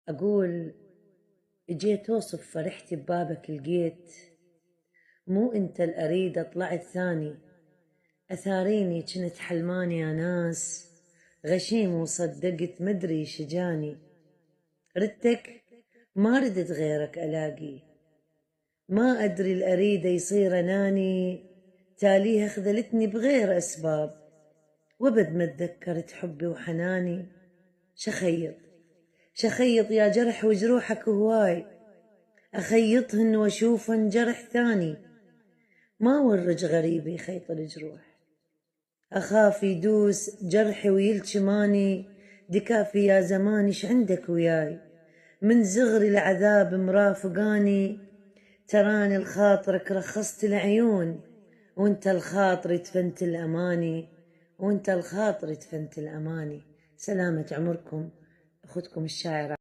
أقول اجيت أوصف فرحتي ببابك لقيت، مو أنت الأريدة طلعت ثاني، أثاريني جنت حلماني يا ناس، غشيم وصدقت مدري شجاني، ردتك ما ردت غيرك ألاقي، ما أدري الأريدة يصير أناني، تاليها خذلتني بغير أسباب، وابد ما تذكرت حبي وحناني، شخيط شخيط يا جرح وجروحك هواي، أخيطهن وأشوفهن جرح ثاني، ما ورج غريب يخيط الجروح، أخاف يدوس جرحي ويلجماني، دكافي يا زماني ش عندك وياي، من زغري العذاب مرافقاني، تراني لخاطرك رخصت العيون، وانت الخاطر دفنت الأماني، وانت الخاطر دفنت الأماني. سلامة عمركم، أختكم الشاعرة.